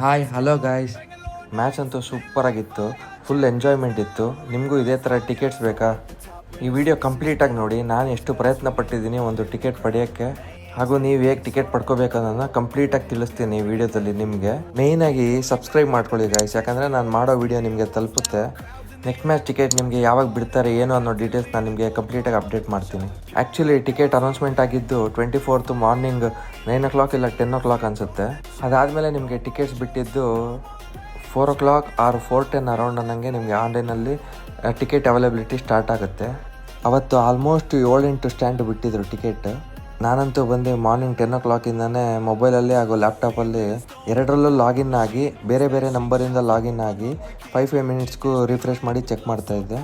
Hi hello guys. Match ಅಂತೂ ಸೂಪರಾಗಿತ್ತು, full enjoyment ಇತ್ತು. ನಿಮಗೂ ಇದೇ ಥರ ಟಿಕೆಟ್ಸ್ ಬೇಕಾ? ಈ ವಿಡಿಯೋ ಕಂಪ್ಲೀಟಾಗಿ ನೋಡಿ. ನಾನು ಎಷ್ಟು ಪ್ರಯತ್ನ ಪಟ್ಟಿದ್ದೀನಿ ಒಂದು ಟಿಕೆಟ್ ಪಡೆಯೋಕ್ಕೆ, ಹಾಗೂ ನೀವು ಹೇಗೆ ಟಿಕೆಟ್ ಪಡ್ಕೋಬೇಕನ್ನೋದನ್ನ ಕಂಪ್ಲೀಟಾಗಿ ತಿಳಿಸ್ತೀನಿ ಈ ವಿಡಿಯೋದಲ್ಲಿ ನಿಮಗೆ. ಮೇಯ್ನಾಗಿ ಸಬ್ಸ್ಕ್ರೈಬ್ ಮಾಡ್ಕೊಳ್ಳಿ ಗಾಯ್ಸ್, ಯಾಕಂದರೆ ನಾನು ಮಾಡೋ ವಿಡಿಯೋ ನಿಮಗೆ ತಲುಪುತ್ತೆ. ನೆಕ್ಸ್ಟ್ ಮ್ಯಾಚ್ ಟಿಕೆಟ್ ನಿಮಗೆ ಯಾವಾಗ ಬಿಡ್ತಾರೆ ಏನು ಅನ್ನೋ ಡೀಟೇಲ್ಸ್ ನಾನು ನಿಮಗೆ ಕಂಪ್ಲೀಟಾಗಿ ಅಪ್ಡೇಟ್ ಮಾಡ್ತೀನಿ. ಆ್ಯಕ್ಚುಲಿ ಟಿಕೆಟ್ ಅನೌನ್ಸ್ಮೆಂಟ್ ಆಗಿದ್ದು 24th ಮಾರ್ನಿಂಗ್ 9 o'clock ಇಲ್ಲ 10 o'clock ಅನಿಸುತ್ತೆ. ಅದಾದಮೇಲೆ ನಿಮಗೆ ಟಿಕೆಟ್ಸ್ ಬಿಟ್ಟಿದ್ದು 4 o'clock ಆರ್ 4:10 ಅರೌಂಡ್ ಅನ್ನಂಗೆ ನಿಮಗೆ ಆನ್ಲೈನಲ್ಲಿ ಟಿಕೆಟ್ ಅವೈಲಬಿಲಿಟಿ ಸ್ಟಾರ್ಟ್ ಆಗುತ್ತೆ. ಅವತ್ತು ಆಲ್ಮೋಸ್ಟ್ 7-8 ಸ್ಟ್ಯಾಂಡ್ ಬಿಟ್ಟಿದ್ರು ಟಿಕೆಟ್. ನಾನಂತೂ ಬಂದು ಮಾರ್ನಿಂಗ್ 10 o'clock ಮೊಬೈಲಲ್ಲಿ ಹಾಗೂ ಲ್ಯಾಪ್ಟಾಪಲ್ಲಿ ಎರಡರಲ್ಲೂ ಲಾಗಿನ್ ಆಗಿ ಬೇರೆ ಬೇರೆ ನಂಬರಿಂದ ಲಾಗಿನ್ ಆಗಿ 5 ಮಿನಿಟ್ಸ್ಗೂ ರಿಫ್ರೆಶ್ ಮಾಡಿ ಚೆಕ್ ಮಾಡ್ತಾಯಿದ್ದೆ.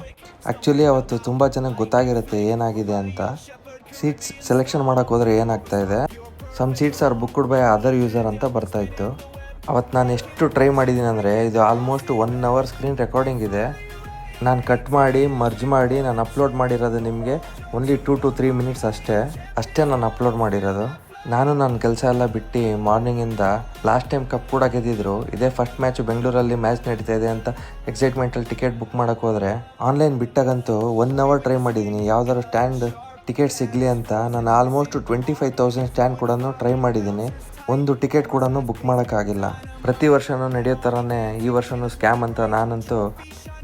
ಆ್ಯಕ್ಚುಲಿ ಅವತ್ತು ತುಂಬ ಚೆನ್ನಾಗಿ ಗೊತ್ತಾಗಿರುತ್ತೆ ಏನಾಗಿದೆ ಅಂತ. ಸೀಟ್ಸ್ ಸೆಲೆಕ್ಷನ್ ಮಾಡೋಕ್ಕೆ ಹೋದರೆ ಏನಾಗ್ತಾಯಿದೆ, some seats are booked by other user ಅಂತ ಬರ್ತಾಯಿತ್ತು. ಅವತ್ತು ನಾನು ಎಷ್ಟು ಟ್ರೈ ಮಾಡಿದ್ದೀನಿ ಅಂದರೆ, ಇದು ಆಲ್ಮೋಸ್ಟ್ 1 hour ಸ್ಕ್ರೀನ್ ರೆಕಾರ್ಡಿಂಗ್ ಇದೆ. ನಾನು ಕಟ್ ಮಾಡಿ ಮರ್ಜ್ ಮಾಡಿ ನಾನು ಅಪ್ಲೋಡ್ ಮಾಡಿರೋದು ನಿಮಗೆ ಓನ್ಲಿ 2 to 3 minutes ಅಷ್ಟೇ ನಾನು ಅಪ್ಲೋಡ್ ಮಾಡಿರೋದು. ನಾನು ನನ್ನ ಕೆಲಸ ಎಲ್ಲ ಬಿಟ್ಟು ಮಾರ್ನಿಂಗಿಂದ ಲಾಸ್ಟ್ ಟೈಮ್ ಕಪ್ ಕೂಡ ಗೆದ್ದಿದ್ರು, ಇದೇ ಫಸ್ಟ್ ಮ್ಯಾಚು ಬೆಂಗಳೂರಲ್ಲಿ ಮ್ಯಾಚ್ ನಡೀತಾ ಇದೆ ಅಂತ ಎಕ್ಸೈಟ್ಮೆಂಟಲ್ಲಿ ಟಿಕೆಟ್ ಬುಕ್ ಮಾಡೋಕ್ಕೆ ಹೋದರೆ ಆನ್ಲೈನ್ ಬಿಟ್ಟಾಗಂತೂ 1 hour ಟ್ರೈ ಮಾಡಿದ್ದೀನಿ ಯಾವ್ದಾದ್ರು ಸ್ಟ್ಯಾಂಡ್ ಟಿಕೆಟ್ ಸಿಗಲಿ ಅಂತ. ನಾನು ಆಲ್ಮೋಸ್ಟ್ 25,000 ಸ್ಟ್ಯಾಂಡ್ ಕೂಡ ಟ್ರೈ ಮಾಡಿದ್ದೀನಿ, ಒಂದು ಟಿಕೆಟ್ ಕೂಡ ಬುಕ್ ಮಾಡೋಕ್ಕಾಗಿಲ್ಲ. ಪ್ರತಿ ವರ್ಷವೂ ನಡೆಯೋ ಥರನೇ ಈ ವರ್ಷವೂ ಸ್ಕ್ಯಾಮ್ ಅಂತ ನಾನಂತೂ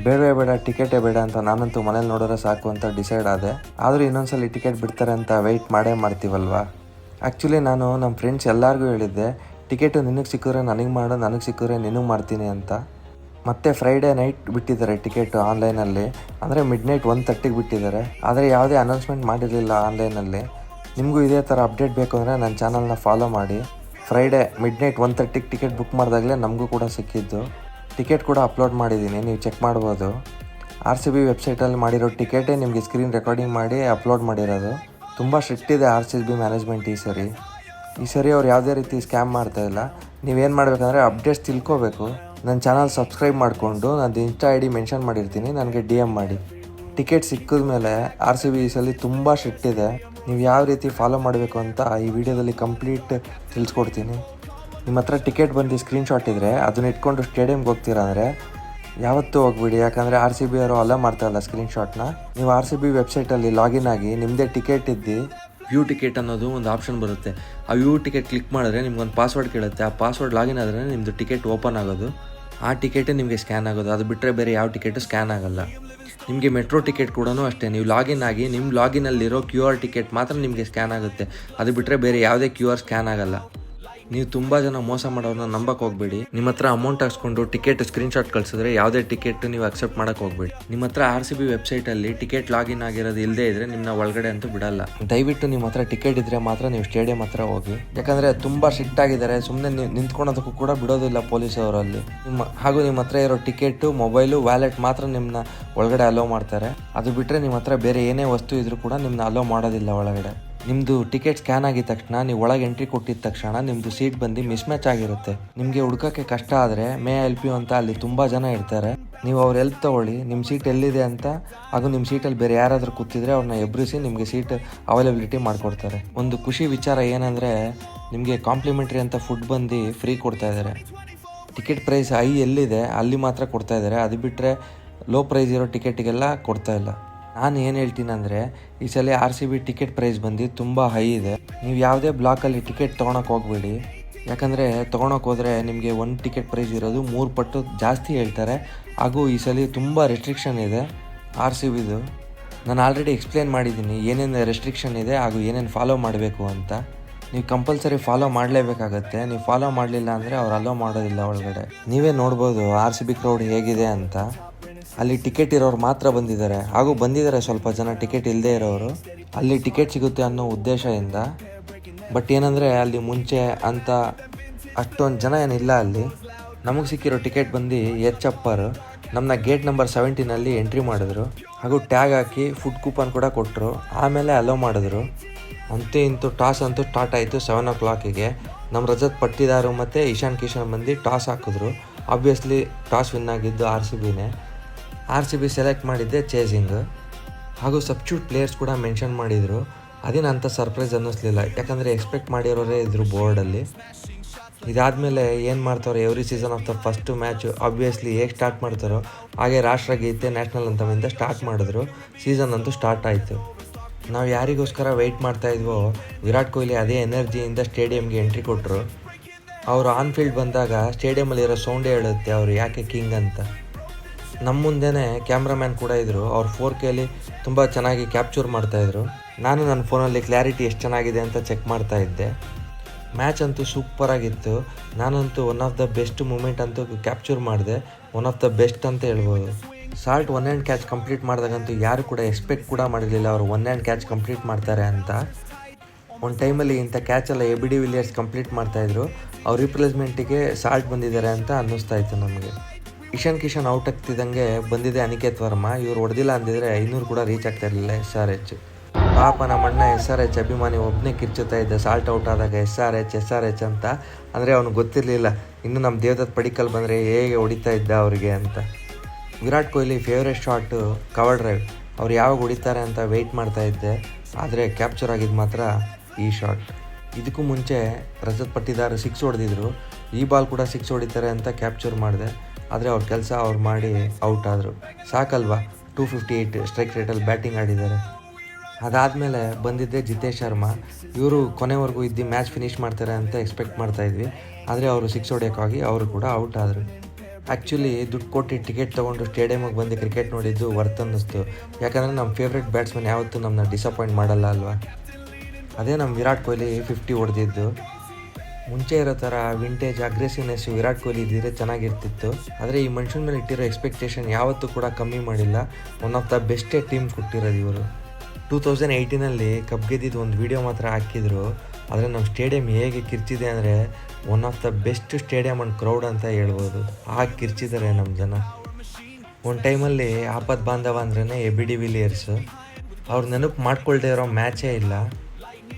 ಬೇಡವೇ ಬೇಡ, ಟಿಕೆಟೇ ಬೇಡ ಅಂತ ನಾನಂತೂ ಮನೇಲಿ ನೋಡಿದ್ರೆ ಸಾಕು ಅಂತ ಡಿಸೈಡ್ ಆದೆ. ಆದರೂ ಇನ್ನೊಂದ್ಸಲ ಟಿಕೆಟ್ ಬಿಡ್ತಾರೆ ಅಂತ ವೆಯ್ಟ್ ಮಾಡೇ ಮಾಡ್ತೀವಲ್ವ. ಆ್ಯಕ್ಚುಲಿ ನಾನು ನಮ್ಮ ಫ್ರೆಂಡ್ಸ್ ಎಲ್ಲರಿಗೂ ಹೇಳಿದ್ದೆ, ಟಿಕೆಟು ನಿನಗೆ ಸಿಕ್ಕಿದ್ರೆ ನನಗೆ ಮಾಡು, ನನಗೆ ಸಿಕ್ಕಿದ್ರೆ ನಿನಗೆ ಮಾಡ್ತೀನಿ ಅಂತ. ಮತ್ತು ಫ್ರೈಡೇ ನೈಟ್ ಬಿಟ್ಟಿದ್ದಾರೆ ಟಿಕೆಟು ಆನ್ಲೈನಲ್ಲಿ, ಅಂದರೆ ಮಿಡ್-ನೈಟ್ 1:30ಗೆ ಬಿಟ್ಟಿದ್ದಾರೆ. ಆದರೆ ಯಾವುದೇ ಅನೌನ್ಸ್ಮೆಂಟ್ ಮಾಡಿರಲಿಲ್ಲ ಆನ್ಲೈನಲ್ಲಿ. ನಿಮಗೂ ಇದೇ ಥರ ಅಪ್ಡೇಟ್ ಬೇಕು ಅಂದರೆ ನನ್ನ ಚಾನಲ್ನ ಫಾಲೋ ಮಾಡಿ. ಫ್ರೈಡೇ ಮಿಡ್-ನೈಟ್ 1:30ಗೆ ಟಿಕೆಟ್ ಬುಕ್ ಮಾಡಿದಾಗಲೇ ನಮಗೂ ಕೂಡ ಸಿಕ್ಕಿದ್ದು. ಟಿಕೆಟ್ ಕೂಡ ಅಪ್ಲೋಡ್ ಮಾಡಿದ್ದೀನಿ, ನೀವು ಚೆಕ್ ಮಾಡ್ಬೋದು. RCB ವೆಬ್ಸೈಟಲ್ಲಿ ಮಾಡಿರೋ ಟಿಕೆಟೇ ನಿಮಗೆ ಸ್ಕ್ರೀನ್ ರೆಕಾರ್ಡಿಂಗ್ ಮಾಡಿ ಅಪ್ಲೋಡ್ ಮಾಡಿರೋದು. ತುಂಬ ಸ್ಟ್ರಿಕ್ಟ್ ಇದೆ RCB ಮ್ಯಾನೇಜ್ಮೆಂಟ್ ಈ ಸರಿ ಅವ್ರು ಯಾವುದೇ ರೀತಿ ಸ್ಕ್ಯಾಮ್ ಮಾಡ್ತಾಯಿಲ್ಲ. ನೀವೇನು ಮಾಡಬೇಕಂದ್ರೆ ಅಪ್ಡೇಟ್ಸ್ ತಿಳ್ಕೋಬೇಕು. ನನ್ನ ಚಾನಲ್ ಸಬ್ಸ್ಕ್ರೈಬ್ ಮಾಡಿಕೊಂಡು ನಂದು ಇನ್ಸ್ಟಾ ID ಮೆನ್ಷನ್ ಮಾಡಿರ್ತೀನಿ, ನನಗೆ DM ಮಾಡಿ. ಟಿಕೆಟ್ ಸಿಕ್ಕಿದ ಮೇಲೆ RCB ಈ ಸಲ ತುಂಬ ಸ್ಟ್ರಿಕ್ಟ್ ಇದೆ. ನೀವು ಯಾವ ರೀತಿ ಫಾಲೋ ಮಾಡಬೇಕು ಅಂತ ಈ ವಿಡಿಯೋದಲ್ಲಿ ಕಂಪ್ಲೀಟ್ ತಿಳಿಸ್ಕೊಡ್ತೀನಿ. ನಿಮ್ಮ ಹತ್ರ ಟಿಕೆಟ್ ಬಂದು ಸ್ಕ್ರೀನ್ಶಾಟ್ ಇದ್ದರೆ ಅದನ್ನ ಇಟ್ಕೊಂಡು ಸ್ಟೇಡಿಯಮ್ಗೆ ಹೋಗ್ತೀರಾ ಅಂದರೆ ಯಾವತ್ತೂ ಹೋಗ್ಬಿಡಿ, ಯಾಕಂದರೆ RCB ಅವರು ಅಲೋ ಮಾಡ್ತಾಯಿಲ್ಲ ಸ್ಕ್ರೀನ್ಶಾಟ್ನ. ನೀವು RCB ವೆಬ್ಸೈಟಲ್ಲಿ ಲಾಗಿನ್ ಆಗಿ ನಿಮ್ಮದೇ ಟಿಕೆಟ್ ಇದ್ದು ವ್ಯೂ ಟಿಕೆಟ್ ಅನ್ನೋದು ಒಂದು ಆಪ್ಷನ್ ಬರುತ್ತೆ. ಆ ವ್ಯೂ ಟಿಕೆಟ್ ಕ್ಲಿಕ್ ಮಾಡಿದ್ರೆ ನಿಮ್ಗೊಂದು ಪಾಸ್ವರ್ಡ್ ಕೇಳುತ್ತೆ. ಆ ಪಾಸ್ವರ್ಡ್ ಲಾಗಿನ್ ಆದರೆ ನಿಮ್ಮದು ಟಿಕೆಟ್ ಓಪನ್ ಆಗೋದು, ಆ ಟಿಕೆಟೇ ನಿಮಗೆ ಸ್ಕ್ಯಾನ್ ಆಗೋದು. ಅದು ಬಿಟ್ಟರೆ ಬೇರೆ ಯಾವ ಟಿಕೆಟು ಸ್ಕ್ಯಾನ್ ಆಗೋಲ್ಲ. ನಿಮಗೆ ಮೆಟ್ರೋ ಟಿಕೆಟ್ ಕೂಡ ಅಷ್ಟೇ, ನೀವು ಲಾಗಿನ್ ಆಗಿ ನಿಮ್ಮ ಲಾಗಿನಲ್ಲಿರೋ QR ಟಿಕೆಟ್ ಮಾತ್ರ ನಿಮಗೆ ಸ್ಕ್ಯಾನ್ ಆಗುತ್ತೆ. ಅದು ಬಿಟ್ಟರೆ ಬೇರೆ ಯಾವುದೇ QR ಸ್ಕ್ಯಾನ್ ಆಗೋಲ್ಲ. ನೀವು ತುಂಬ ಜನ ಮೋಸ ಮಾಡೋರನ್ನ ನಂಬಕ್ಕೆ ಹೋಗಬೇಡಿ. ನಿಮ್ಮ ಹತ್ರ ಅಮೌಂಟ್ ಹಾಕ್ಸ್ಕೊಂಡು ಟಿಕೆಟ್ ಸ್ಕ್ರೀನ್ಶಾಟ್ ಕಳಿಸಿದ್ರೆ ಯಾವುದೇ ಟಿಕೆಟ್ ನೀವು ಅಕ್ಸೆಪ್ಟ್ ಮಾಡೋಕ್ಕೆ ಹೋಗಬೇಡಿ. ನಿಮ್ಮ ಹತ್ರ RCB ವೆಬ್ಸೈಟಲ್ಲಿ ಟಿಕೆಟ್ ಲಾಗಿನ್ ಆಗಿರೋದು ಇಲ್ಲದೇ ಇದ್ದರೆ ನಿಮ್ಮನ್ನ ಒಳಗಡೆ ಅಂತೂ ಬಿಡಲ್ಲ. ದಯವಿಟ್ಟು ನಿಮ್ಮ ಹತ್ರ ಟಿಕೆಟ್ ಇದ್ದರೆ ಮಾತ್ರ ನೀವು ಸ್ಟೇಡಿಯಂ ಹತ್ರ ಹೋಗಿ, ಯಾಕಂದರೆ ತುಂಬ ಸ್ಟ್ರಿಕ್ಟ್ ಆಗಿದ್ದಾರೆ. ಸುಮ್ಮನೆ ನೀವು ನಿಂತ್ಕೊಳೋದಕ್ಕೂ ಕೂಡ ಬಿಡೋದಿಲ್ಲ ಪೊಲೀಸ್ ಅವರಲ್ಲಿ. ಹಾಗೂ ನಿಮ್ಮ ಹತ್ರ ಇರೋ ಟಿಕೆಟು, ಮೊಬೈಲು, ವ್ಯಾಲೆಟ್ ಮಾತ್ರ ನಿಮ್ಮನ್ನ ಒಳಗಡೆ ಅಲೋ ಮಾಡ್ತಾರೆ. ಅದು ಬಿಟ್ಟರೆ ನಿಮ್ಮ ಹತ್ರ ಬೇರೆ ಏನೇ ವಸ್ತು ಇದ್ರೂ ಕೂಡ ನಿಮ್ಮನ್ನ ಅಲೋ ಮಾಡೋದಿಲ್ಲ ಒಳಗಡೆ. ನಿಮ್ಮದು ಟಿಕೆಟ್ ಸ್ಕ್ಯಾನ್ ಆಗಿದ ತಕ್ಷಣ ನೀವು ಒಳಗೆ ಎಂಟ್ರಿ ಕೊಟ್ಟಿದ ತಕ್ಷಣ ನಿಮ್ಮದು ಸೀಟ್ ಬಂದು ಮಿಸ್ಮ್ಯಾಚ್ ಆಗಿರುತ್ತೆ. ನಿಮಗೆ ಹುಡ್ಕೋಕ್ಕೆ ಕಷ್ಟ ಆದರೆ ಮೇ ಹೆಲ್ಪ್ ಯು ಅಂತ ಅಲ್ಲಿ ತುಂಬ ಜನ ಇರ್ತಾರೆ. ನೀವು ಅವ್ರ ಹೆಲ್ಪ್ ತೊಗೊಳ್ಳಿ, ನಿಮ್ಮ ಸೀಟ್ ಎಲ್ಲಿದೆ ಅಂತ. ಹಾಗೂ ನಿಮ್ಮ ಸೀಟಲ್ಲಿ ಬೇರೆ ಯಾರಾದರೂ ಕೂತಿದ್ರೆ ಅವ್ರನ್ನ ಎಬ್ರಿಸಿ ನಿಮಗೆ ಸೀಟ್ ಅವೈಲಬಿಲಿಟಿ ಮಾಡಿಕೊಡ್ತಾರೆ. ಒಂದು ಖುಷಿ ವಿಚಾರ ಏನಂದರೆ, ನಿಮಗೆ ಕಾಂಪ್ಲಿಮೆಂಟ್ರಿ ಅಂತ ಫುಡ್ ಬಂದು ಫ್ರೀ ಕೊಡ್ತಾಯಿದ್ದಾರೆ. ಟಿಕೆಟ್ ಪ್ರೈಸ್ ಹೈ ಎಲ್ಲಿದೆ ಅಲ್ಲಿ ಮಾತ್ರ ಕೊಡ್ತಾಯಿದ್ದಾರೆ, ಅದು ಬಿಟ್ಟರೆ ಲೋ ಪ್ರೈಸ್ ಇರೋ ಟಿಕೆಟಿಗೆಲ್ಲ ಕೊಡ್ತಾಯಿಲ್ಲ. ನಾನು ಏನು ಹೇಳ್ತೀನಿ ಅಂದರೆ, ಈ ಸಲ RCB ಟಿಕೆಟ್ ಪ್ರೈಸ್ ಬಂದು ತುಂಬ ಹೈ ಇದೆ. ನೀವು ಯಾವುದೇ ಬ್ಲಾಕಲ್ಲಿ ಟಿಕೆಟ್ ತೊಗೊಳಕ್ಕೆ ಹೋಗಬೇಡಿ, ಯಾಕಂದರೆ ತೊಗೊಳಕ್ಕೆ ಹೋದರೆ ನಿಮಗೆ ಒಂದು ಟಿಕೆಟ್ ಪ್ರೈಸ್ ಇರೋದು 3 ಪಟ್ಟು ಜಾಸ್ತಿ ಹೇಳ್ತಾರೆ. ಹಾಗೂ ಈ ಸಲ ತುಂಬ ರೆಸ್ಟ್ರಿಕ್ಷನ್ ಇದೆ RCBದು. ನಾನು ಆಲ್ರೆಡಿ ಎಕ್ಸ್ಪ್ಲೇನ್ ಮಾಡಿದ್ದೀನಿ ಏನೇನು ರೆಸ್ಟ್ರಿಕ್ಷನ್ ಇದೆ ಹಾಗೂ ಏನೇನು ಫಾಲೋ ಮಾಡಬೇಕು ಅಂತ. ನೀವು ಕಂಪಲ್ಸರಿ ಫಾಲೋ ಮಾಡಲೇಬೇಕಾಗತ್ತೆ. ನೀವು ಫಾಲೋ ಮಾಡಲಿಲ್ಲ ಅಂದರೆ ಅವ್ರು ಅಲೋ ಮಾಡೋದಿಲ್ಲ ಒಳಗಡೆ. ನೀವೇ ನೋಡ್ಬೋದು RCB ಕ್ರೌಡ್ ಹೇಗಿದೆ ಅಂತ. ಅಲ್ಲಿ ಟಿಕೆಟ್ ಇರೋರು ಮಾತ್ರ ಬಂದಿದ್ದಾರೆ, ಹಾಗೂ ಬಂದಿದ್ದಾರೆ ಸ್ವಲ್ಪ ಜನ ಟಿಕೆಟ್ ಇಲ್ಲದೆ ಇರೋರು. ಅಲ್ಲಿ ಟಿಕೆಟ್ ಸಿಗುತ್ತೆ ಅನ್ನೋ ಉದ್ದೇಶದಿಂದ. ಬಟ್ ಏನಂದರೆ ಅಲ್ಲಿ ಮುಂಚೆ ಅಂತ ಅಷ್ಟೊಂದು ಜನ ಏನಿಲ್ಲ ಅಲ್ಲಿ. ನಮಗೆ ಸಿಕ್ಕಿರೋ ಟಿಕೆಟ್ ಬಂದು ಎಚ್ಚಪ್ಪರ್ ನಮ್ಮನ್ನ ಗೇಟ್ ನಂಬರ್ 17 ಎಂಟ್ರಿ ಮಾಡಿದ್ರು, ಹಾಗೂ ಟ್ಯಾಗ್ ಹಾಕಿ ಫುಡ್ ಕೂಪನ್ ಕೂಡ ಕೊಟ್ಟರು. ಆಮೇಲೆ ಅಲೋ ಮಾಡಿದ್ರು. ಇಂತೂ ಟಾಸ್ ಅಂತೂ ಸ್ಟಾರ್ಟ್ ಆಯಿತು 7 o'clock. ನಮ್ಮ ರಜತ್ ಪಟ್ಟಿದಾರು ಮತ್ತು ಇಶಾನ್ ಕಿಶನ್ ಬಂದು ಟಾಸ್ ಹಾಕಿದ್ರು. ಆಬ್ವಿಯಸ್ಲಿ ಟಾಸ್ ವಿನ್ ಆಗಿದ್ದು RCBನೇ. RCB ಸೆಲೆಕ್ಟ್ ಮಾಡಿದ್ದೆ ಚೇಸಿಂಗ್, ಹಾಗೂ ಸಬ್ಸ್ಟಿಟ್ಯೂಟ್ ಪ್ಲೇಯರ್ಸ್ ಕೂಡ ಮೆನ್ಷನ್ ಮಾಡಿದರು. ಅದೇನು ಅಂಥ ಸರ್ಪ್ರೈಸ್ ಅನ್ನಿಸ್ಲಿಲ್ಲ, ಯಾಕಂದರೆ ಎಕ್ಸ್ಪೆಕ್ಟ್ ಮಾಡಿರೋರೇ ಇದ್ದರು ಬೋರ್ಡಲ್ಲಿ. ಇದಾದಮೇಲೆ ಏನು ಮಾಡ್ತಾರೋ every season of the first match obviously ಹೇಗೆ ಸ್ಟಾರ್ಟ್ ಮಾಡ್ತಾರೋ ಹಾಗೆ ರಾಷ್ಟ್ರಗೀತೆ ನ್ಯಾಷನಲ್ ಅಂತಮಿಂದ ಸ್ಟಾರ್ಟ್ ಮಾಡಿದ್ರು. ಸೀಸನ್ ಅಂತೂ ಸ್ಟಾರ್ಟ್ ಆಯಿತು. ನಾವು ಯಾರಿಗೋಸ್ಕರ ವೆಯ್ಟ್ ಮಾಡ್ತಾಯಿದ್ವೋ ವಿರಾಟ್ ಕೊಹ್ಲಿ ಅದೇ ಎನರ್ಜಿಯಿಂದ ಸ್ಟೇಡಿಯಮ್ಗೆ ಎಂಟ್ರಿ ಕೊಟ್ಟರು. ಅವರು ಆನ್ ಫೀಲ್ಡ್ ಬಂದಾಗ ಸ್ಟೇಡಿಯಮಲ್ಲಿರೋ ಸೌಂಡೇ ಹೇಳುತ್ತೆ ಅವರು ಯಾಕೆ ಕಿಂಗ್ ಅಂತ. ನಮ್ಮ ಮುಂದೆನೇ ಕ್ಯಾಮ್ರಾಮ್ಯಾನ್ ಕೂಡ ಇದ್ದರು. ಅವ್ರು 4Kಲಿ ತುಂಬ ಚೆನ್ನಾಗಿ ಕ್ಯಾಪ್ಚರ್ ಮಾಡ್ತಾಯಿದ್ರು. ನಾನು ನನ್ನ ಫೋನಲ್ಲಿ ಕ್ಲಾರಿಟಿ ಎಷ್ಟು ಚೆನ್ನಾಗಿದೆ ಅಂತ ಚೆಕ್ ಮಾಡ್ತಾಯಿದ್ದೆ. ಮ್ಯಾಚ್ ಅಂತೂ ಸೂಪರಾಗಿತ್ತು. ನಾನಂತೂ one of the best moment ಅಂತೂ ಕ್ಯಾಪ್ಚರ್ ಮಾಡಿದೆ. ಒನ್ ಆಫ್ ದ ಬೆಸ್ಟ್ ಅಂತ ಹೇಳ್ಬೋದು. ಸಾಲ್ಟ್ 1 ಹ್ಯಾಂಡ್ ಕ್ಯಾಚ್ ಕಂಪ್ಲೀಟ್ ಮಾಡಿದಾಗಂತೂ ಯಾರು ಕೂಡ ಎಕ್ಸ್ಪೆಕ್ಟ್ ಕೂಡ ಮಾಡಿರಲಿಲ್ಲ ಅವರು 1 ಹ್ಯಾಂಡ್ ಕ್ಯಾಚ್ ಕಂಪ್ಲೀಟ್ ಮಾಡ್ತಾರೆ ಅಂತ. ಒಂದು ಟೈಮಲ್ಲಿ ಇಂಥ ಕ್ಯಾಚೆಲ್ಲ ಎ.ಬಿ. ಡಿ ವಿಲಿಯರ್ಸ್ ಕಂಪ್ಲೀಟ್ ಮಾಡ್ತಾಯಿದ್ರು. ಅವ್ರ ರಿಪ್ಲೇಸ್ಮೆಂಟಿಗೆ ಸಾಲ್ಟ್ ಬಂದಿದ್ದಾರೆ ಅಂತ ಅನ್ನಿಸ್ತಾ ಇತ್ತು ನಮಗೆ. ಇಶಾನ್ ಕಿಶನ್ ಔಟ್ ಆಗ್ತಿದ್ದಂಗೆ ಬಂದಿದೆ ಅನಿಕೇತ್ ವರ್ಮಾ. ಇವ್ರು ಹೊಡೆದಿಲ್ಲ ಅಂದಿದ್ರೆ 500 ಕೂಡ ರೀಚ್ ಆಗ್ತಾ ಇರಲಿಲ್ಲ SRH. ಪಾಪ ನಮ್ಮ ಅಣ್ಣ SRH ಅಭಿಮಾನಿ ಒಬ್ಬನೇ ಕಿರ್ಚುತ್ತಾ ಇದ್ದ ಸಾಲ್ಟ್ ಔಟ್ ಆದಾಗ SRH ಅಂತ. ಅಂದರೆ ಅವ್ನಿಗೆ ಗೊತ್ತಿರಲಿಲ್ಲ ಇನ್ನು ನಮ್ಮ ದೇವದತ್ ಪಡಿಕಲ್ ಬಂದರೆ ಹೇಗೆ ಹೊಡಿತಾ ಇದ್ದ ಅವರಿಗೆ ಅಂತ. Virat Kohli favourite shot cover drive. ಅವ್ರು ಯಾವಾಗ ಹೊಡಿತಾರೆ ಅಂತ ವೆಯ್ಟ್ ಮಾಡ್ತಾ ಇದ್ದೆ. ಆದರೆ ಕ್ಯಾಪ್ಚರ್ ಆಗಿದ್ದು ಮಾತ್ರ ಈ ಶಾಟ್. ಇದಕ್ಕೂ ಮುಂಚೆ ರಜತ್ ಪಟ್ಟಿದಾರ್ 6 ಹೊಡೆದಿದ್ರು. ಈ ಬಾಲ್ ಕೂಡ 6 ಹೊಡಿತಾರೆ ಅಂತ ಕ್ಯಾಪ್ಚರ್ ಮಾಡಿದೆ. ಆದರೆ ಅವ್ರ ಕೆಲಸ ಅವ್ರು ಮಾಡಿ ಔಟ್ ಆದರು. ಸಾಕಲ್ವಾ, 258 ಸ್ಟ್ರೈಕ್ ರೇಟಲ್ಲಿ ಬ್ಯಾಟಿಂಗ್ ಆಡಿದ್ದಾರೆ. ಅದಾದಮೇಲೆ ಬಂದಿದ್ದೆ ಜಿತೇಶ್ ಶರ್ಮಾ. ಇವರು ಕೊನೆವರೆಗೂ ಇದ್ದು ಮ್ಯಾಚ್ ಫಿನಿಷ್ ಮಾಡ್ತಾರೆ ಅಂತ ಎಕ್ಸ್ಪೆಕ್ಟ್ ಮಾಡ್ತಾಯಿದ್ವಿ. ಆದರೆ ಅವರು 6 ಹೊಡೆಯೋಕ್ಕಾಗಿ ಅವರು ಕೂಡ ಔಟ್ ಆದರು. ಆ್ಯಕ್ಚುಲಿ ದುಡ್ಡು ಕೊಟ್ಟು ಟಿಕೆಟ್ ತೊಗೊಂಡು ಸ್ಟೇಡಿಯಮಿಗೆ ಬಂದು ಕ್ರಿಕೆಟ್ ನೋಡಿದ್ದು ವರ್ತ್ ಅನ್ನಿಸ್ತು. ಯಾಕಂದರೆ ನಮ್ಮ ಫೇವ್ರೆಟ್ ಬ್ಯಾಟ್ಸ್ಮನ್ ಯಾವತ್ತೂ ನಮ್ಮನ್ನ ಡಿಸಪಾಯಿಂಟ್ ಮಾಡಲ್ಲ ಅಲ್ವಾ. ಅದೇ ನಮ್ಮ ವಿರಾಟ್ ಕೊಹ್ಲಿ 50 ಹೊಡೆದಿದ್ದು. ಮುಂಚೆ ಇರೋ ಥರ ವಿಂಟೇಜ್ ಅಗ್ರೆಸಿವ್ನೆಸ್ ವಿರಾಟ್ ಕೊಹ್ಲಿ ಇದ್ದಿದ್ರೆ ಚೆನ್ನಾಗಿರ್ತಿತ್ತು. ಆದರೆ ಈ ಮನುಷ್ಯನ ಮೇಲೆ ಇಟ್ಟಿರೋ ಎಕ್ಸ್ಪೆಕ್ಟೇಷನ್ ಯಾವತ್ತೂ ಕೂಡ ಕಮ್ಮಿ ಮಾಡಿಲ್ಲ. ಒನ್ ಆಫ್ ದ ಬೆಸ್ಟೇ ಟೀಮ್ ಕೊಟ್ಟಿರೋದು ಇವರು. 2018ನಲ್ಲಿ ಕಪ್ ಗೆದ್ದಿದ್ದು ಒಂದು ವಿಡಿಯೋ ಮಾತ್ರ ಹಾಕಿದ್ರು. ಆದರೆ ನಮ್ಮ ಸ್ಟೇಡಿಯಂ ಹೇಗೆ ಕಿರ್ಚಿದೆ ಅಂದರೆ one of the best stadium and crowd ಅಂತ ಹೇಳ್ಬೋದು. ಹಾಗೆ ಕಿರ್ಚಿದ್ದಾರೆ ನಮ್ಮ ಜನ. ಒಂದು ಟೈಮಲ್ಲಿ ಆಪತ್ ಬಾಂಧವ ಅಂದ್ರೇ ಎ.ಬಿ. De Villiers. ಅವ್ರು ನೆನಪು ಮಾಡ್ಕೊಳ್ದೇ ಇರೋ ಮ್ಯಾಚೇ ಇಲ್ಲ.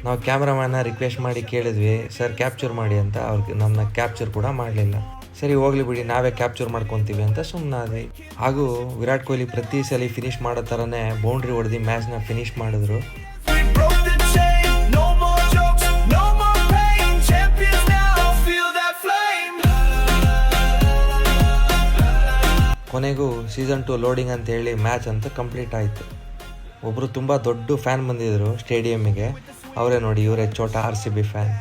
ನಾವು ಕ್ಯಾಮ್ರಾಮ್ಯಾನ್ನ ರಿಕ್ವೆಸ್ಟ್ ಮಾಡಿ ಕೇಳಿದ್ವಿ, ಸರ್ ಕ್ಯಾಪ್ಚರ್ ಮಾಡಿ ಅಂತ. ಅವ್ರಿಗೆ ನಮ್ಮನ್ನ ಕ್ಯಾಪ್ಚರ್ ಕೂಡ ಮಾಡಲಿಲ್ಲ. ಸರಿ ಹೋಗಲಿ ಬಿಡಿ, ನಾವೇ ಕ್ಯಾಪ್ಚರ್ ಮಾಡ್ಕೊತೀವಿ ಅಂತ ಸುಮ್ಮನಾದ್ವಿ. ಹಾಗೂ ವಿರಾಟ್ ಕೊಹ್ಲಿ ಪ್ರತಿ ಸಲ ಫಿನಿಷ್ ಮಾಡೋ ಥರನೇ ಬೌಂಡ್ರಿ ಹೊಡೆದು ಮ್ಯಾಚ್ನ ಫಿನಿಷ್ ಮಾಡಿದ್ರು. ಕೊನೆಗೂ ಸೀಸನ್ 2 ಲೋಡಿಂಗ್ ಅಂತ ಹೇಳಿ ಮ್ಯಾಚ್ ಅಂತ ಕಂಪ್ಲೀಟ್ ಆಯಿತು. ಒಬ್ಬರು ತುಂಬ ದೊಡ್ಡ ಫ್ಯಾನ್ ಬಂದಿದ್ದರು ಸ್ಟೇಡಿಯಮ್ಮಿಗೆ. ಅವರೇ ನೋಡಿ, ಇವರೇ ಚೋಟ RCB ಫ್ಯಾನ್.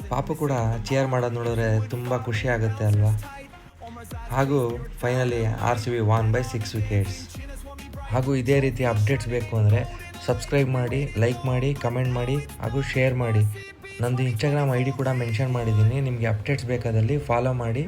ಪಾಪು ಕೂಡ ಚೇರ್ ಮಾಡೋದು ನೋಡಿದ್ರೆ ತುಂಬ ಖುಷಿ ಆಗುತ್ತೆ ಅಲ್ವಾ. ಹಾಗೂ finally RCB won by 6 wickets. ಹಾಗೂ ಇದೇ ರೀತಿ ಅಪ್ಡೇಟ್ಸ್ ಬೇಕು ಅಂದರೆ ಸಬ್ಸ್ಕ್ರೈಬ್ ಮಾಡಿ, ಲೈಕ್ ಮಾಡಿ, ಕಮೆಂಟ್ ಮಾಡಿ ಹಾಗೂ ಶೇರ್ ಮಾಡಿ. ನಂದು ಇನ್ಸ್ಟಾಗ್ರಾಮ್ ID ಕೂಡ ಮೆನ್ಷನ್ ಮಾಡಿದ್ದೀನಿ. ನಿಮಗೆ ಅಪ್ಡೇಟ್ಸ್ ಬೇಕಾದಲ್ಲಿ ಫಾಲೋ ಮಾಡಿ.